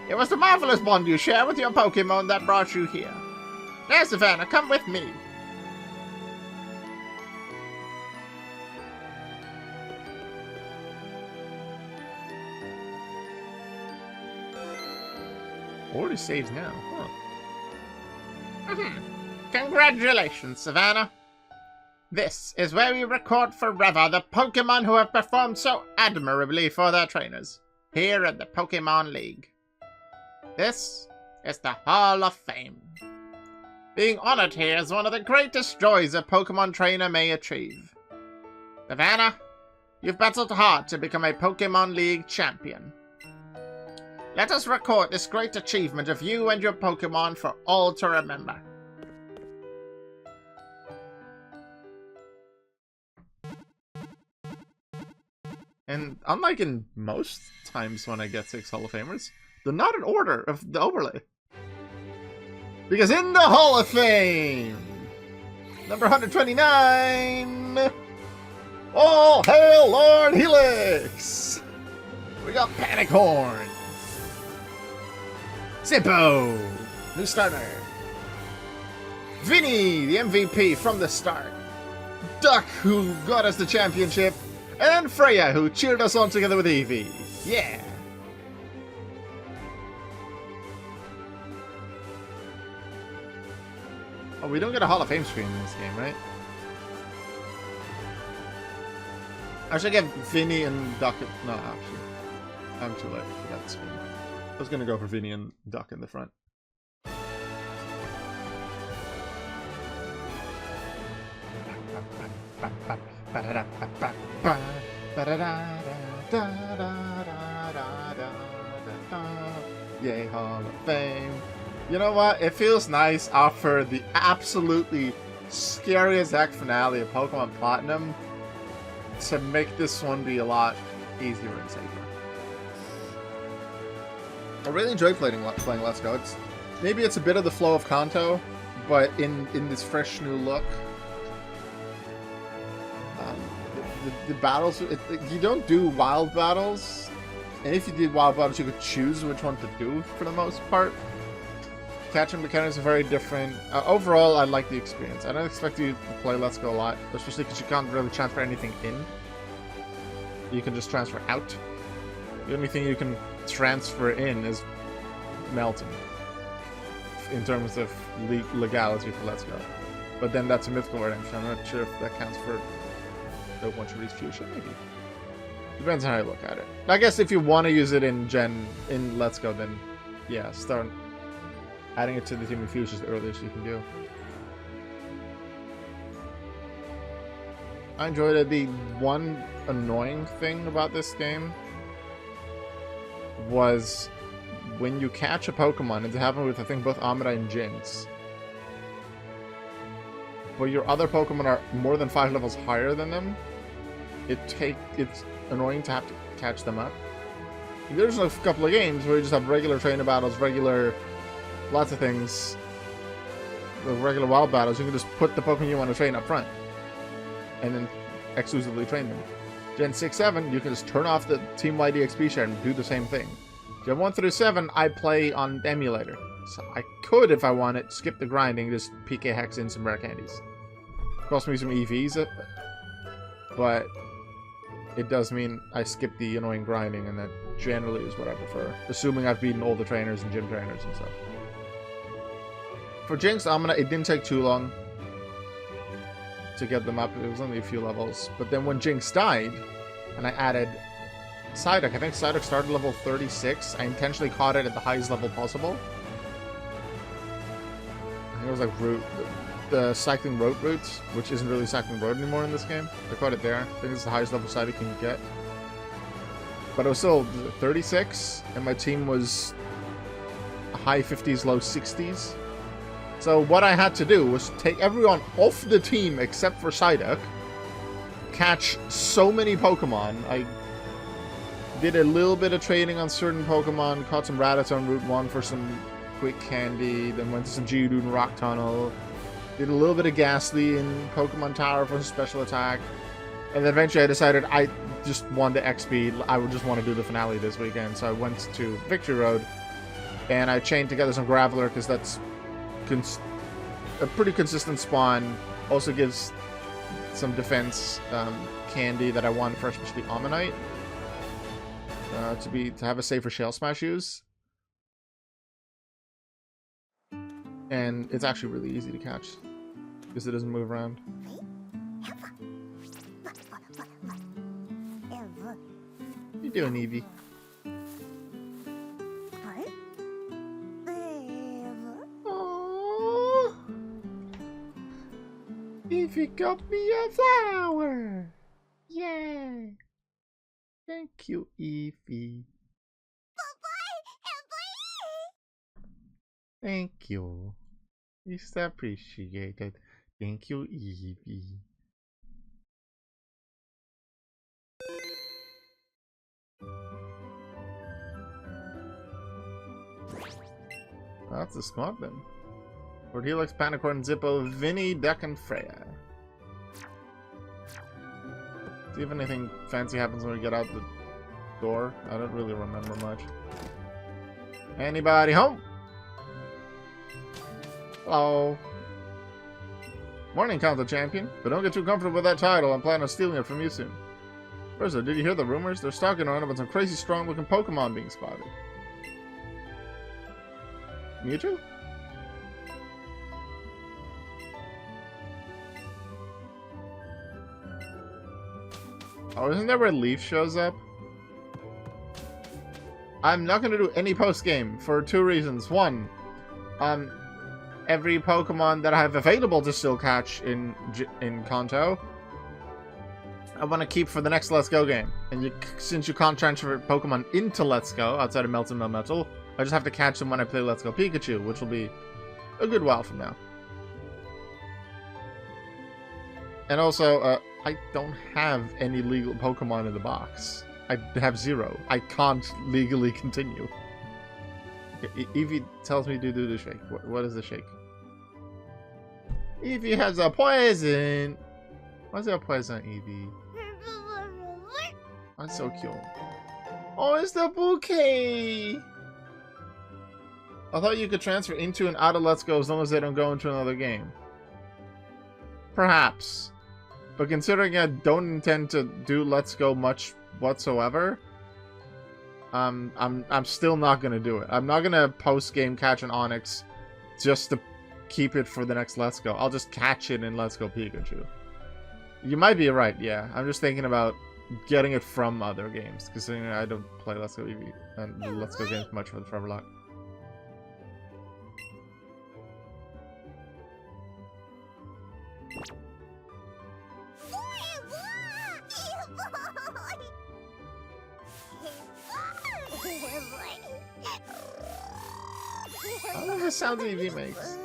It was the marvelous bond you share with your Pokémon that brought you here. Now, Savannah, come with me. Already saves now, huh? Congratulations, Savannah. This is where we record forever the Pokémon who have performed so admirably for their trainers, here at the Pokémon League. This is the Hall of Fame. Being honored here is one of the greatest joys a Pokémon trainer may achieve. Savannah, you've battled hard to become a Pokémon League champion. Let us record this great achievement of you and your Pokémon for all to remember. And unlike in most times when I get 6 Hall of Famers, they're not in order of the overlay. Because in the Hall of Fame, number 129, all hail Lord Helix! We got Panic Horn, Zippo, new starter, Vinny, the MVP from the start, Duck, who got us the championship, and Freya, who cheered us on together with Eevee. Yeah! Oh, we don't get a Hall of Fame screen in this game, right? I should get Vinny and Duck. No, actually. I'm too late for that screen. I was gonna go for Vinny and Duck in the front. Yay, Hall of Fame. You know what? It feels nice after the absolutely scary as heck finale of Pokemon Platinum to make this one be a lot easier and safer. I really enjoy playing Let's Go. Maybe it's a bit of the flow of Kanto, but in this fresh new look. The battles, you don't do wild battles, and if you did wild battles, you could choose which one to do for the most part. Catching mechanics are very different. Overall, I like the experience. I don't expect you to play Let's Go a lot, especially because you can't really transfer anything in. You can just transfer out. The only thing you can transfer in is Melton, in terms of legality for Let's Go. But then that's a mythical redemption. I'm not sure if that counts for once you reach Fuchsia, maybe. Depends on how you look at it. I guess if you want to use it in Let's Go, then yeah, start adding it to the team of Fuse is the earliest you can do. I enjoyed it. The one annoying thing about this game was when you catch a Pokemon, it happened with, I think, both Amidite and Jinx, but your other Pokemon are more than 5 levels higher than them, it's annoying to have to catch them up. There's a couple of games where you just have regular trainer battles, lots of things, regular wild battles. You can just put the Pokemon you want to train up front and then exclusively train them. Gen 6, 7, you can just turn off the team-wide EXP share and do the same thing. Gen 1 through 7, I play on emulator. So I could, if I wanted, skip the grinding, just PK Hex in some rare candies. Cost me some EVs, but it does mean I skip the annoying grinding, and that generally is what I prefer. Assuming I've beaten all the trainers and gym trainers and stuff. For Jinx, Amina, it didn't take too long to get them up. It was only a few levels. But then when Jinx died, and I added Psyduck, I think Psyduck started level 36. I intentionally caught it at the highest level possible. I think it was like the Cycling Road routes, which isn't really Cycling Road anymore in this game. I caught it there. I think it's the highest level Psyduck you can get. But it was still 36, and my team was high 50s, low 60s. So what I had to do was take everyone off the team except for Psyduck, catch so many Pokemon. I did a little bit of training on certain Pokemon, caught some Rattata on Route 1 for some quick candy, then went to some Geodude and Rock Tunnel, did a little bit of Ghastly in Pokemon Tower for his special attack, and then eventually I decided I just wanted the XP. I would just want to do the finale this weekend, so I went to Victory Road, and I chained together some Graveler, because that's a pretty consistent spawn. Also gives some defense candy that I want for especially Ammonite to have a safer Shell Smash use. And it's actually really easy to catch because it doesn't move around. What you doing, Eevee? Eevee got me a flower! Yay! Thank you, Eevee. Thank you. It's appreciated. Thank you, Eevee. That's a squad then. Lord Helix, Panicorn, Zippo, Vinny, Duck, and Freya. See if anything fancy happens when we get out the door. I don't really remember much. Anybody home? Hello. Morning, Counter Champion. But don't get too comfortable with that title. I'm planning on stealing it from you soon. First, did you hear the rumors? They're stalking around about some crazy strong-looking Pokemon being spotted. Mewtwo? Oh, isn't that where Leaf shows up? I'm not going to do any post-game for 2 reasons. One, every Pokemon that I have available to still catch in Kanto, I want to keep for the next Let's Go game. And since you can't transfer Pokemon into Let's Go, outside of Melton Melmetal, I just have to catch them when I play Let's Go Pikachu, which will be a good while from now. And also, I don't have any legal Pokemon in the box. I have 0. I can't legally continue. Okay, Eevee tells me to do the shake. What is the shake? Eevee has a poison! Why's there a poison, Eevee? That's so cute. Oh, it's the bouquet! I thought you could transfer into and out of Let's Go as long as they don't go into another game. Perhaps. But considering I don't intend to do Let's Go much whatsoever, I'm still not gonna do it. I'm not gonna post-game catch an Onix just to keep it for the next Let's Go. I'll just catch it in Let's Go Pikachu. You might be right, yeah. I'm just thinking about getting it from other games, considering I don't play Let's Go Eevee and Let's Go games much for the Foreverlocke. I love the sound Eevee makes.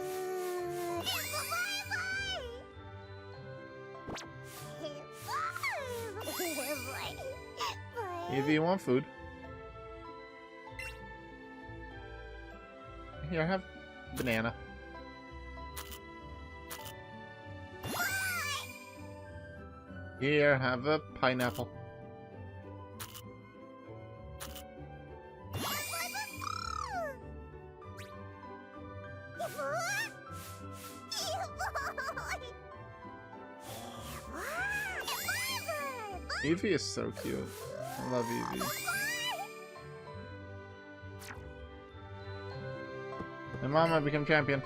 Eevee, you want food? Here, have banana. Here, have a pineapple. Eevee is so cute. I love Eevee. And Mama become champion.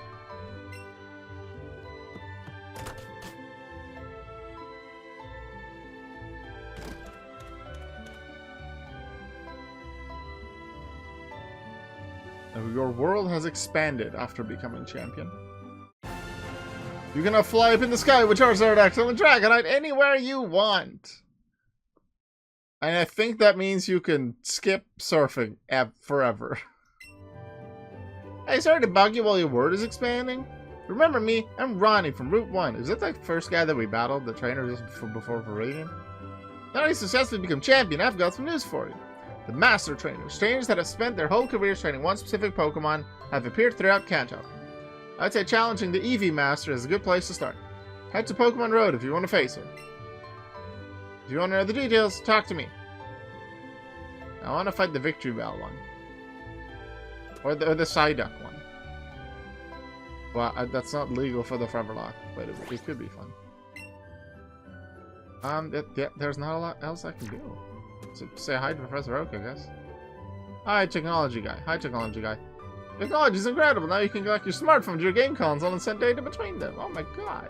Your world has expanded after becoming champion. You can now fly up in the sky with Charizard, Axel, and Dragonite anywhere you want. And I think that means you can skip surfing forever. Hey, sorry to bug you while your world is expanding. Remember me? I'm Ronnie from Route 1. Is that the first guy that we battled, the trainer just before Viridian? Now you successfully become champion, I've got some news for you. The Master Trainers, trainers that have spent their whole careers training one specific Pokemon, have appeared throughout Kanto. I'd say challenging the Eevee Master is a good place to start. Head to Pokemon Road if you want to face her. If you want to know the details, talk to me. I want to fight the Victory Bell one. Or the Psyduck one. Well, that's not legal for the Foreverlocke, but it could be fun. There's not a lot else I can do. So say hi to Professor Oak, I guess. Hi, Technology Guy. Hi, Technology Guy. Technology is incredible. Now you can connect your smartphone to your game console and send data between them. Oh my god.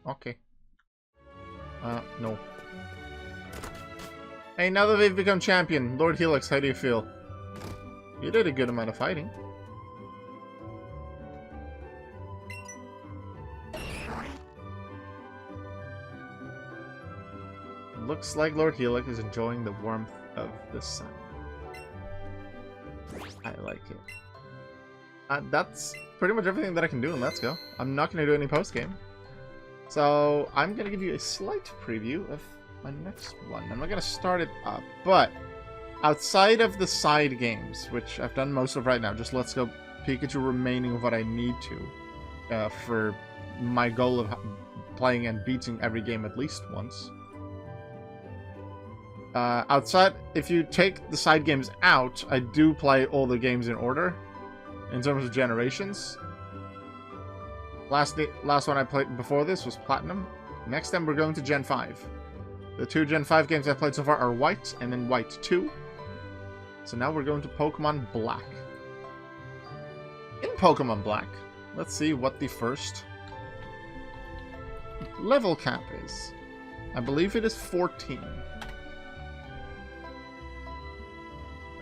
Okay. No. Hey, now that they've become champion, Lord Helix, how do you feel? You did a good amount of fighting. Looks like Lord Helix is enjoying the warmth of the sun. I like it. That's pretty much everything that I can do in Let's Go. I'm not going to do any post-game. So, I'm going to give you a slight preview of my next one. I'm not going to start it up, but outside of the side games, which I've done most of right now, just Let's Go Pikachu remaining of what I need to for my goal of playing and beating every game at least once. Outside, if you take the side games out, I do play all the games in order in terms of generations. Last one I played before this was Platinum. Next time we're going to Gen 5. The two Gen 5 games I've played so far are White and then White 2. So now we're going to Pokemon Black. In Pokemon Black, let's see what the first level cap is. I believe it is 14.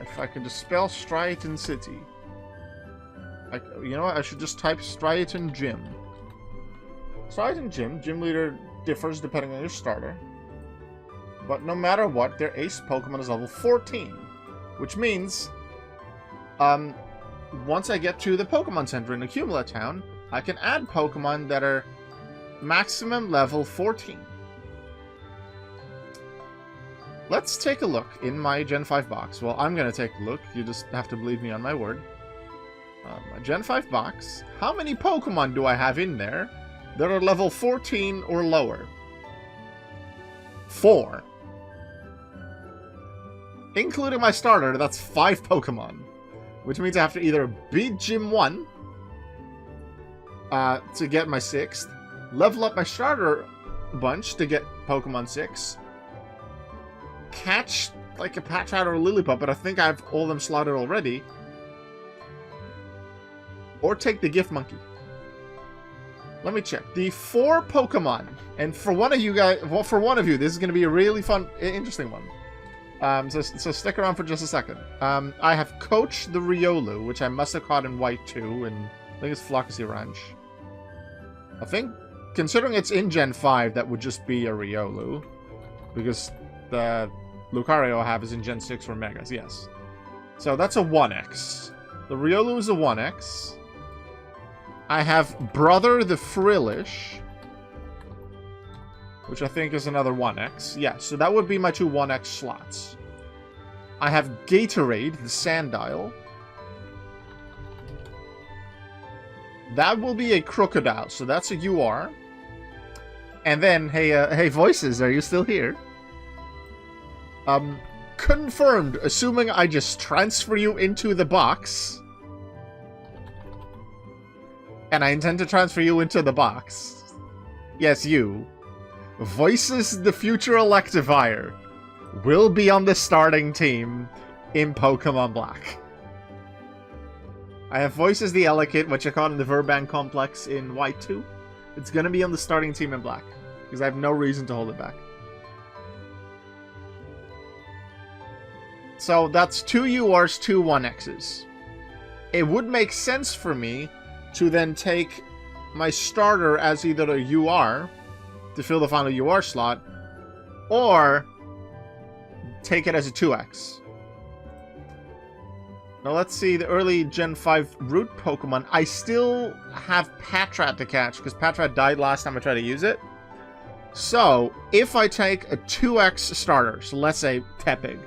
If I could just spell Striaton City. You know what? I should just type Striaton Gym. Striaton Gym, gym leader differs depending on your starter. But no matter what, their ace Pokemon is level 14. Which means, once I get to the Pokemon Center in Accumula Town, I can add Pokemon that are maximum level 14. Let's take a look in my Gen 5 box. Well, I'm going to take a look. You just have to believe me on my word. My Gen 5 box. How many Pokemon do I have in there that are level 14 or lower? 4. Including my starter, that's 5 Pokemon. Which means I have to either beat Gym 1 to get my 6th, level up my starter bunch to get Pokemon 6, catch like a Patrat or a Lillipup, but I think I have all of them slotted already, or take the Gift Monkey. Let me check. The 4 Pokemon, and for one of you guys, well, for one of you, this is going to be a really fun, interesting one. So stick around for just a second. I have Coach the Riolu, which I must have caught in White 2, and I think it's Flockacy Ranch. I think, considering it's in Gen 5, that would just be a Riolu. Because the Lucario I have is in Gen 6 for Megas, yes. So that's a 1X. The Riolu is a 1X. I have Brother the Frillish, which I think is another 1X. Yeah, so that would be my 2 1X slots. I have Gatorade, the Sandile. That will be a Crocodile, so that's a UR. And then, hey, Voices, are you still here? Confirmed, assuming I just transfer you into the box. And I intend to transfer you into the box. Yes, you. Voices the future Electivire will be on the starting team in Pokemon Black. I have Voices the Elekid, which I caught in the Verban Complex in White 2. It's gonna be on the starting team in Black, because I have no reason to hold it back. So that's 2 URs, 2 1Xs. It would make sense for me to then take my starter as either a UR to fill the final UR slot, or take it as a 2X. Now let's see the early Gen 5 root Pokemon. I still have Patrat to catch, because Patrat died last time I tried to use it. So, if I take a 2X starter, so let's say Tepig,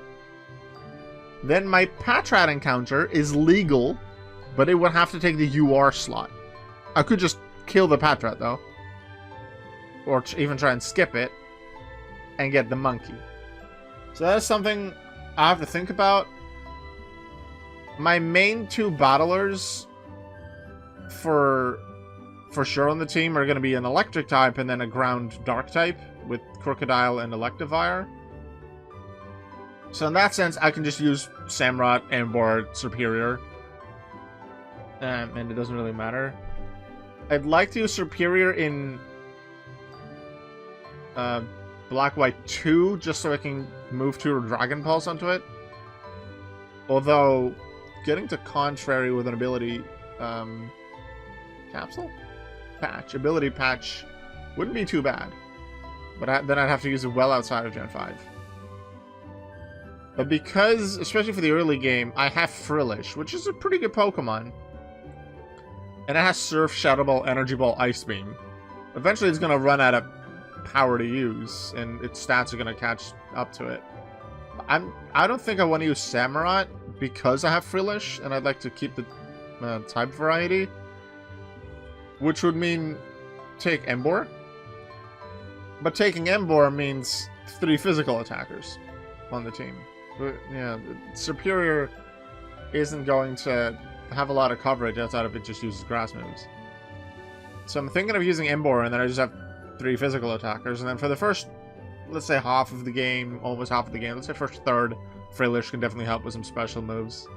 then my Patrat encounter is legal, but it would have to take the UR slot. I could just kill the Patrat, though. Or even try and skip it, and get the monkey. So that is something I have to think about. My main 2 battlers for sure on the team are going to be an electric type and then a ground dark type with Crocodile and Electivire. So in that sense, I can just use Samurott, Emboar, Superior. And it doesn't really matter. I'd like to use Superior in Black White 2, just so I can move 2 Dragon Pulse onto it. Although, getting to Contrary with an ability... Capsule? Patch. Ability Patch wouldn't be too bad. But then I'd have to use it well outside of Gen 5. But because, especially for the early game, I have Frillish, which is a pretty good Pokemon. And it has Surf, Shadow Ball, Energy Ball, Ice Beam. Eventually it's going to run out of power to use, and its stats are going to catch up to it. I don't think I want to use Samurott because I have Frillish, and I'd like to keep the type variety. Which would mean take Emboar. But taking Emboar means 3 physical attackers on the team. But, yeah, Superior isn't going to have a lot of coverage outside of it just uses grass moves. So I'm thinking of using Emboar, and then I just have 3 physical attackers. And then for the first, let's say half of the game, almost half of the game, let's say first third, Frillish can definitely help with some special moves.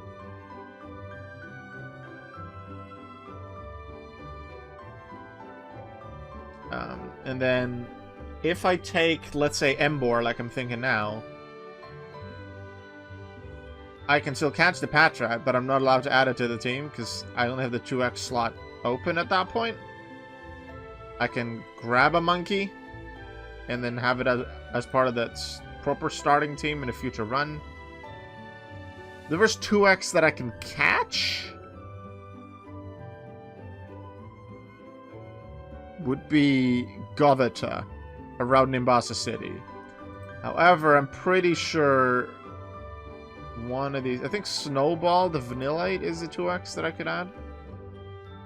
And then, if I take, let's say, Emboar, like I'm thinking now, I can still catch the Patrat, but I'm not allowed to add it to the team, because I only have the 2X slot open at that point. I can grab a monkey, and then have it as part of that proper starting team in a future run. The first 2X that I can catch would be Govita around Nimbasa City. However, I'm pretty sure one of these... I think Snowball, the Vanillite, is the 2X that I could add.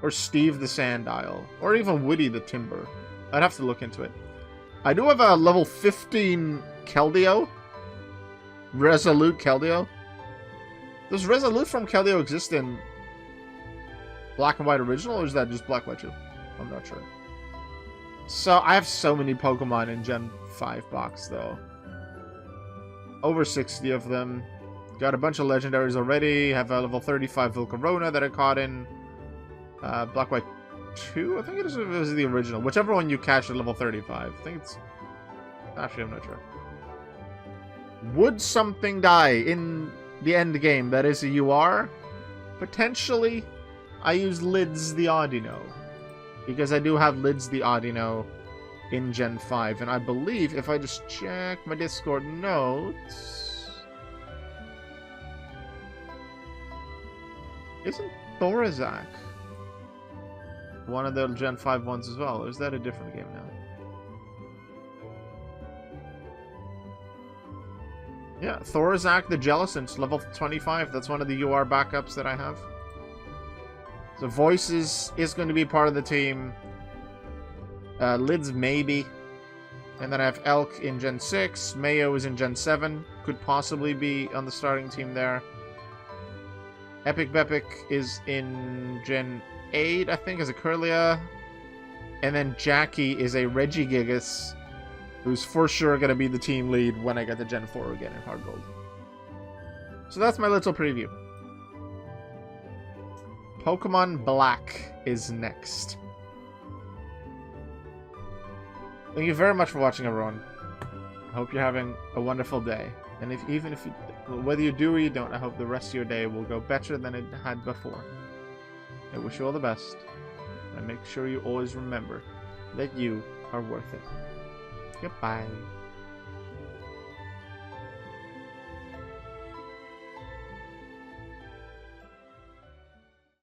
Or Steve the Sandile. Or even Woody the Timber. I'd have to look into it. I do have a level 15 Keldeo. Resolute Keldeo. Does Resolute from Keldeo exist in Black and White Original, or is that just Black White 2? I'm not sure. So, I have so many Pokemon in Gen 5 box, though. Over 60 of them. Got a bunch of legendaries already. Have a level 35 Volcarona that I caught in Black White 2? I think it was the original. Whichever one you catch at level 35. I think it's... Actually, I'm not sure. Would something die in the end game that is a UR? Potentially, I use Lids the Audino. Because I do have Lids the Audino in Gen 5. And I believe, if I just check my Discord notes... Isn't Thorazak one of the Gen 5 ones as well? Or is that a different game now? Yeah, Thorazak the Jellicent's level 25. That's one of the UR backups that I have. So Voices is going to be part of the team. Lids maybe. And then I have Elk in Gen 6. Mayo is in Gen 7. Could possibly be on the starting team there. Epic Bepic is in Gen 8, I think, as a Curlia. And then Jackie is a Regigigas, who's for sure going to be the team lead when I get to Gen 4 again in Hard Gold. So that's my little preview. Pokemon Black is next. Thank you very much for watching, everyone. I hope you're having a wonderful day. And even if you, whether you do or you don't, I hope the rest of your day will go better than it had before. I wish you all the best. And make sure you always remember that you are worth it. Goodbye.